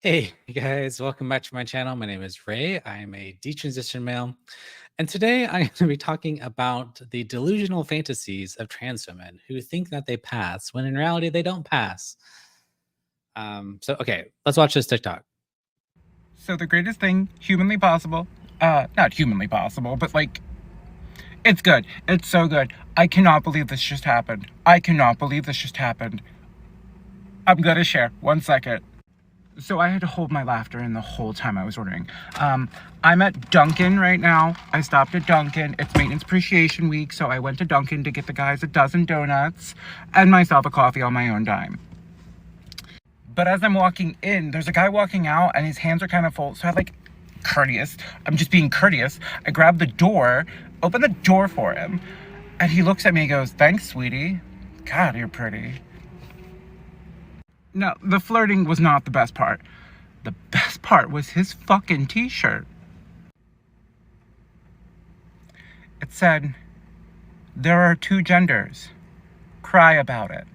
Hey guys, welcome back to my channel. My name is Ray. I am a detransition male. And today I'm going to be talking about the delusional fantasies of trans women who think that they pass when in reality they don't pass. Okay, let's watch this TikTok. So the greatest thing humanly possible, not humanly possible, but like, it's good. It's so good. I cannot believe this just happened. I cannot believe this just happened. I'm gonna share. 1 second. So I had to hold my laughter in the whole time I was ordering. I'm at Dunkin' right now. I stopped at Dunkin'. It's maintenance appreciation week, so I went to Dunkin' to get the guys a dozen donuts and myself a coffee on my own dime. But as I'm walking in, there's a guy walking out and his hands are kind of full. So I'm just being courteous. I grab the door, open the door for him. And he looks at me and goes, "Thanks, sweetie. God, you're pretty." No, the flirting was not the best part. The best part was his fucking t-shirt. It said, "There are two genders. Cry about it."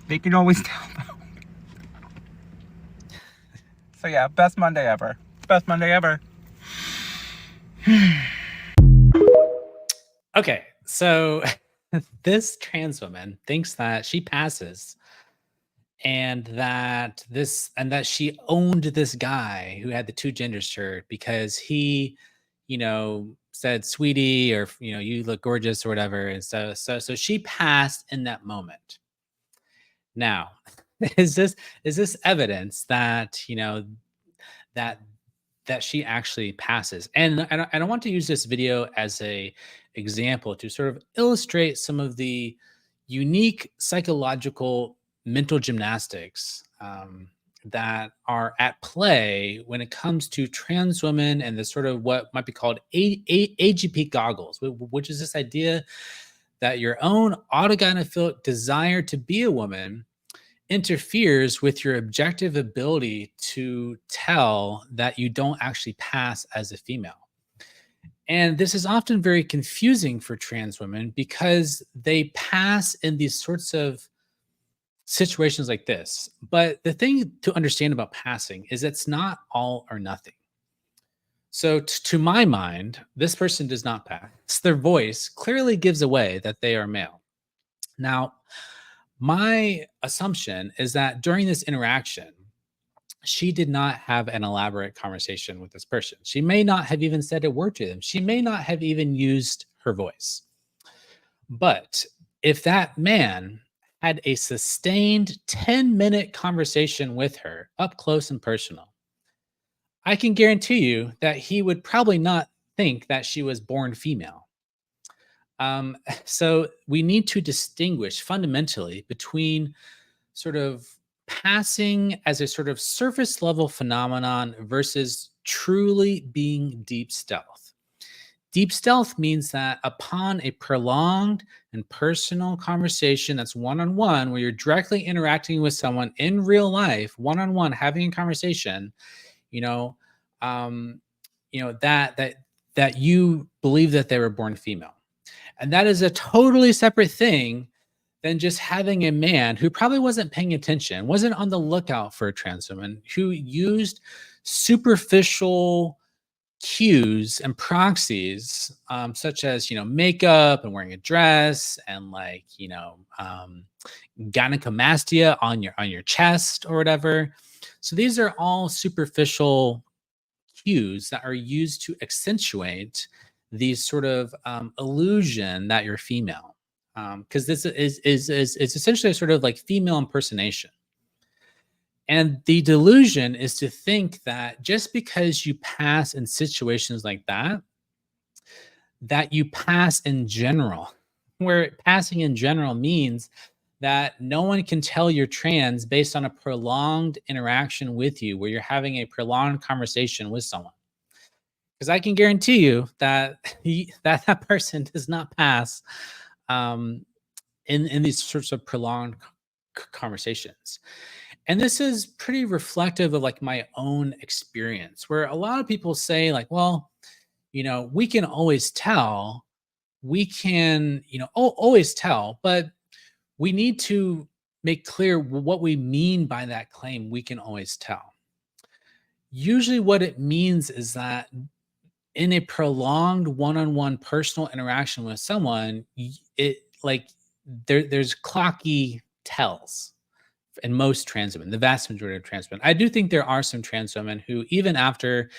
They can always tell though. So yeah, best Monday ever. Best Monday ever. Okay, so this trans woman thinks that she passes and that she owned this guy who had the two gender shirt because he said sweetie or you look gorgeous or whatever, and so she passed in that moment. Now is this evidence that that that she actually passes? And I don't want to use this video as a example to sort of illustrate some of the unique psychological mental gymnastics that are at play when it comes to trans women and the sort of what might be called AGP goggles, which is this idea that your own autogynephilic desire to be a woman interferes with your objective ability to tell that you don't actually pass as a female. And this is often very confusing for trans women because they pass in these sorts of situations like this. But the thing to understand about passing is it's not all or nothing. So, to my mind, this person does not pass. Their voice clearly gives away that they are male. Now, my assumption is that during this interaction, she did not have an elaborate conversation with this person. She may not have even said a word to them. She may not have even used her voice. But if that man had a sustained 10-minute conversation with her up close and personal, I can guarantee you that he would probably not think that she was born female. So we need to distinguish fundamentally between sort of passing as a sort of surface level phenomenon versus truly being deep stealth. Deep stealth means that upon a prolonged and personal conversation that's one on one, where you're directly interacting with someone in real life, one on one, having a conversation, you know, um, that you believe that they were born female, and that is a totally separate thing than just having a man who probably wasn't paying attention, wasn't on the lookout for a trans woman, who used superficial cues and proxies, such as makeup and wearing a dress and gynecomastia on your chest or whatever. So these are all superficial cues that are used to accentuate these sort of illusion that you're female, because this is essentially a sort of like female impersonation. And the delusion is to think that just because you pass in situations like that, that you pass in general, where passing in general means that no one can tell you're trans based on a prolonged interaction with you, where you're having a prolonged conversation with someone. Because I can guarantee you that that person does not pass um, in these sorts of prolonged conversations. And this is pretty reflective of like my own experience, where a lot of people say like, well, we can always tell, we can, always tell, but we need to make clear what we mean by that claim, we can always tell. Usually, what it means is that in a prolonged one-on-one personal interaction with someone, it like there's clocky tells in most trans women, the vast majority of trans women. I do think there are some trans women who, even after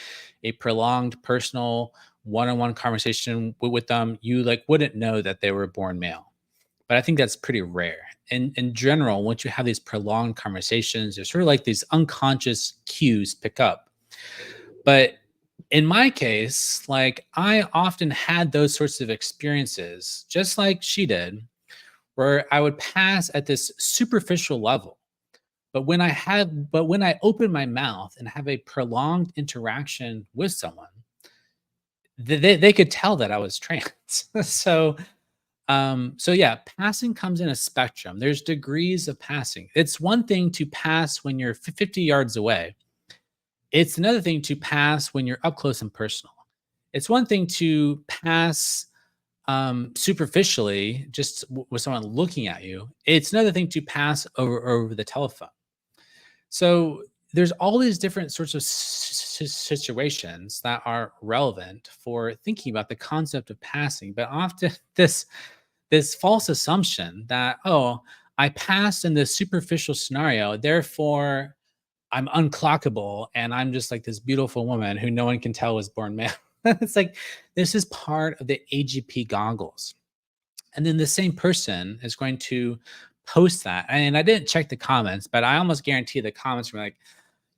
a prolonged personal one-on-one conversation with them, you like wouldn't know that they were born male. But I think that's pretty rare. And in general, once you have these prolonged conversations, there's sort of like these unconscious cues pick up. But in my case, like I often had those sorts of experiences, just like she did, where I would pass at this superficial level. But when I open my mouth and have a prolonged interaction with someone, they could tell that I was trans. So yeah, passing comes in a spectrum. There's degrees of passing. It's one thing to pass when you're 50 yards away. It's another thing to pass when you're up close and personal. It's one thing to pass superficially, just with someone looking at you. It's another thing to pass over the telephone. So there's all these different sorts of situations that are relevant for thinking about the concept of passing, but often this false assumption that, oh, I passed in this superficial scenario, therefore I'm unclockable and I'm just like this beautiful woman who no one can tell was born male. It's like this is part of the AGP goggles. And then the same person is going to post that. And I didn't check the comments, but I almost guarantee the comments were like,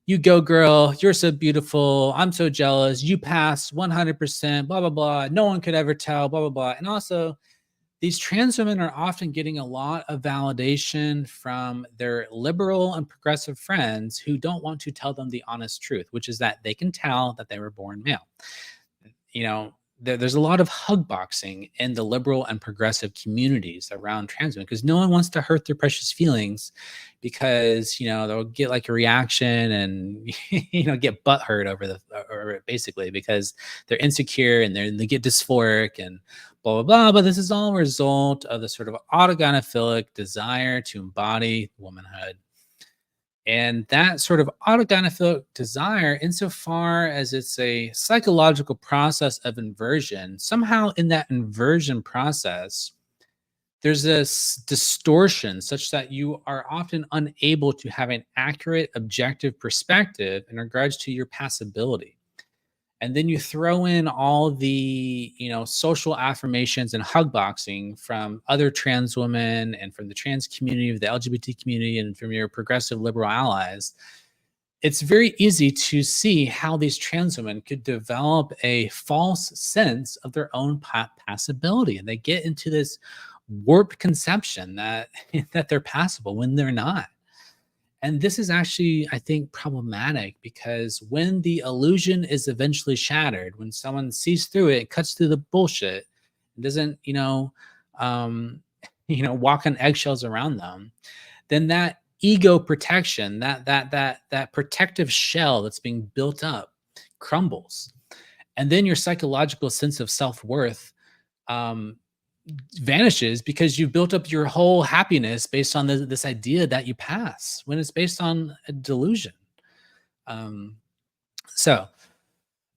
you go, girl. You're so beautiful. I'm so jealous. You passed 100%, blah, blah, blah. No one could ever tell, blah, blah, blah. And also, these trans women are often getting a lot of validation from their liberal and progressive friends who don't want to tell them the honest truth, which is that they can tell that they were born male. You know, there's a lot of hug boxing in the liberal and progressive communities around trans women because no one wants to hurt their precious feelings because, they'll get like a reaction and, get butt hurt over or basically because they're insecure and they get dysphoric and blah, blah, blah. But this is all a result of the sort of autogynephilic desire to embody womanhood. And that sort of autogynephilic desire, insofar as it's a psychological process of inversion, somehow in that inversion process, there's this distortion such that you are often unable to have an accurate, objective perspective in regards to your passability. And then you throw in all the social affirmations and hug boxing from other trans women and from the trans community, the LGBT community, and from your progressive liberal allies. It's very easy to see how these trans women could develop a false sense of their own passability, and they get into this warped conception that that they're passable when they're not. And this is actually, I think, problematic because when the illusion is eventually shattered, when someone sees through it, cuts through the bullshit, doesn't, um, walk on eggshells around them, then that ego protection, that protective shell that's being built up, crumbles, and then your psychological sense of self worth um, vanishes because you've built up your whole happiness based on this idea that you pass when it's based on a delusion. Um, so,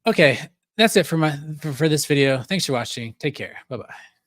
okay, that's it for this video. Thanks for watching. Take care. Bye bye.